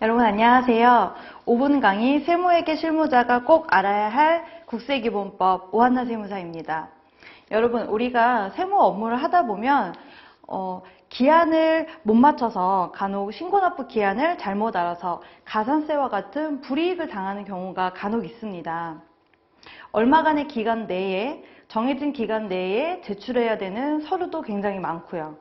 여러분 안녕하세요. 5분 강의 세무회계 실무자가 꼭 알아야 할 국세기본법 오한나 세무사입니다. 여러분 우리가 세무 업무를 하다 보면 기한을 못 맞춰서 간혹 신고납부 기한을 잘못 알아서 가산세와 같은 불이익을 당하는 경우가 간혹 있습니다. 얼마간의 기간 내에 정해진 기간 내에 제출해야 되는 서류도 굉장히 많고요.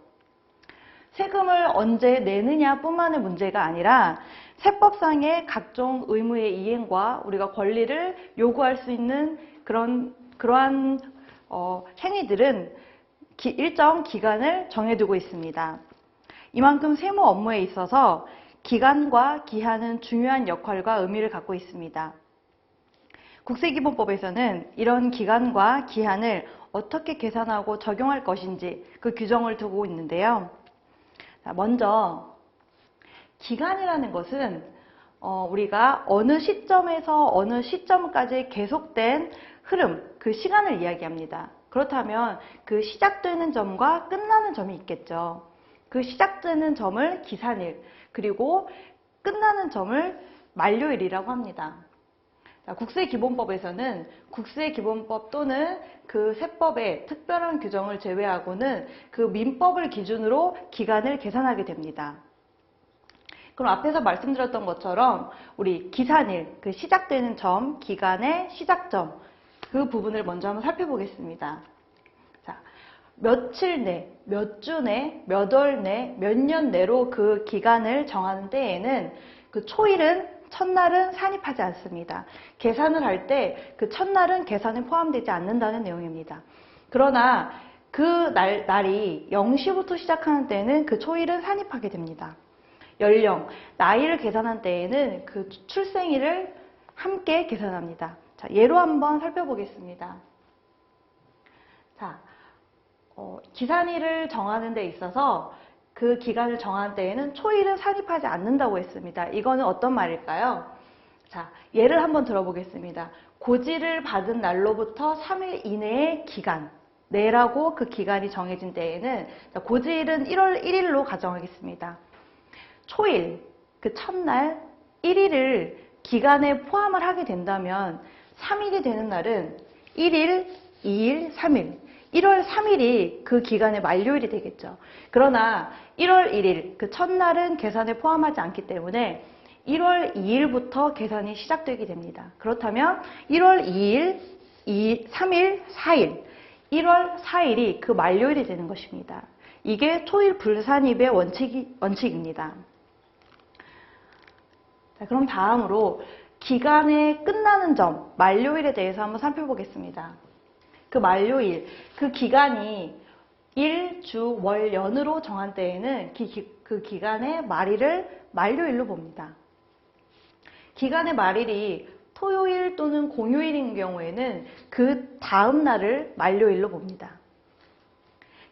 세금을 언제 내느냐 뿐만의 문제가 아니라 세법상의 각종 의무의 이행과 우리가 권리를 요구할 수 있는 그러한 행위들은 일정 기간을 정해두고 있습니다. 이만큼 세무 업무에 있어서 기간과 기한은 중요한 역할과 의미를 갖고 있습니다. 국세기본법에서는 이런 기간과 기한을 어떻게 계산하고 적용할 것인지 그 규정을 두고 있는데요. 먼저 기간이라는 것은 우리가 어느 시점에서 어느 시점까지 계속된 흐름, 그 시간을 이야기합니다. 그렇다면 그 시작되는 점과 끝나는 점이 있겠죠. 그 시작되는 점을 기산일, 그리고 끝나는 점을 만료일이라고 합니다. 국세기본법에서는 국세기본법 또는 그 세법의 특별한 규정을 제외하고는 그 민법을 기준으로 기간을 계산하게 됩니다. 그럼 앞에서 말씀드렸던 것처럼 우리 기산일, 그 시작되는 점, 기간의 시작점, 그 부분을 먼저 한번 살펴보겠습니다. 자, 며칠 내, 몇 주 내, 몇 월 내, 몇 년 내로 그 기간을 정하는 때에는 그 초일은 첫날은 산입하지 않습니다. 계산을 할 때 그 첫날은 계산에 포함되지 않는다는 내용입니다. 그러나 그 날이 0시부터 시작하는 때는 그 초일은 산입하게 됩니다. 연령, 나이를 계산한 때에는 그 출생일을 함께 계산합니다. 자, 예로 한번 살펴보겠습니다. 자, 기산일을 정하는 데 있어서 그 기간을 정한 때에는 초일은 산입하지 않는다고 했습니다. 이거는 어떤 말일까요? 자, 예를 한번 들어보겠습니다. 고지를 받은 날로부터 3일 이내의 기간 내라고 그 기간이 정해진 때에는 고지일은 1월 1일로 가정하겠습니다. 초일, 그 첫날 1일을 기간에 포함을 하게 된다면 3일이 되는 날은 1일, 2일, 3일 1월 3일이 그 기간의 만료일이 되겠죠. 그러나 1월 1일, 그 첫날은 계산에 포함하지 않기 때문에 1월 2일부터 계산이 시작되게 됩니다. 그렇다면 1월 2일, 3일, 4일, 1월 4일이 그 만료일이 되는 것입니다. 이게 초일 불산입의 원칙입니다. 자, 그럼 다음으로 기간의 끝나는 점, 만료일에 대해서 한번 살펴보겠습니다. 그 만료일, 그 기간이 일, 주, 월, 연으로 정한 때에는 그 기간의 말일을 만료일로 봅니다. 기간의 말일이 토요일 또는 공휴일인 경우에는 그 다음 날을 만료일로 봅니다.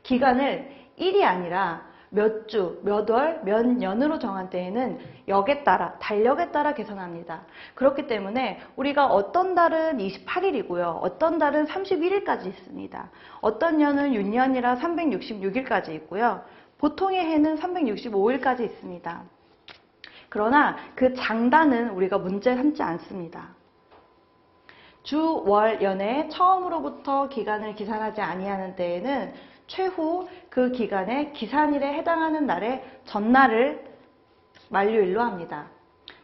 기간을 일이 아니라 몇 주, 몇 월, 몇 년으로 정한 때에는 역에 따라, 달력에 따라 계산합니다. 그렇기 때문에 우리가 어떤 달은 28일이고요. 어떤 달은 31일까지 있습니다. 어떤 년은 윤년이라 366일까지 있고요. 보통의 해는 365일까지 있습니다. 그러나 그 장단은 우리가 문제 삼지 않습니다. 주, 월, 연에 처음으로부터 기간을 계산하지 아니하는 때에는 최후 그 기간의 기산일에 해당하는 날의 전날을 만료일로 합니다.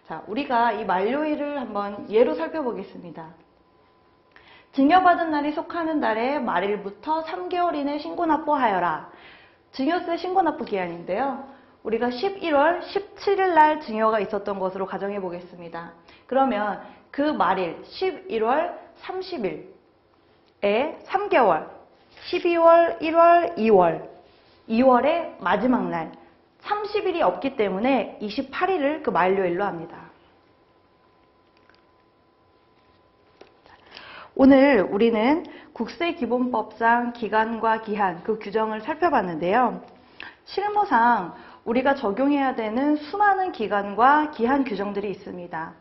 자, 우리가 이 만료일을 한번 예로 살펴보겠습니다. 증여받은 날이 속하는 달의 말일부터 3개월 이내 신고납부하여라. 증여세 신고납부 기한인데요. 우리가 11월 17일 날 증여가 있었던 것으로 가정해 보겠습니다. 그러면 그 말일 11월 30일에 3개월 12월, 1월, 2월 2월의 마지막 날 30일이 없기 때문에 28일을 그 만료일로 합니다. 오늘 우리는 국세기본법상 기간과 기한 그 규정을 살펴봤는데요. 실무상 우리가 적용해야 되는 수많은 기간과 기한 규정들이 있습니다.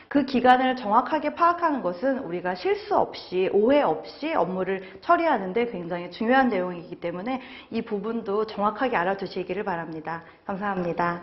그 기간을 정확하게 파악하는 것은 우리가 실수 없이, 오해 없이 업무를 처리하는 데 굉장히 중요한 내용이기 때문에 이 부분도 정확하게 알아두시기를 바랍니다. 감사합니다.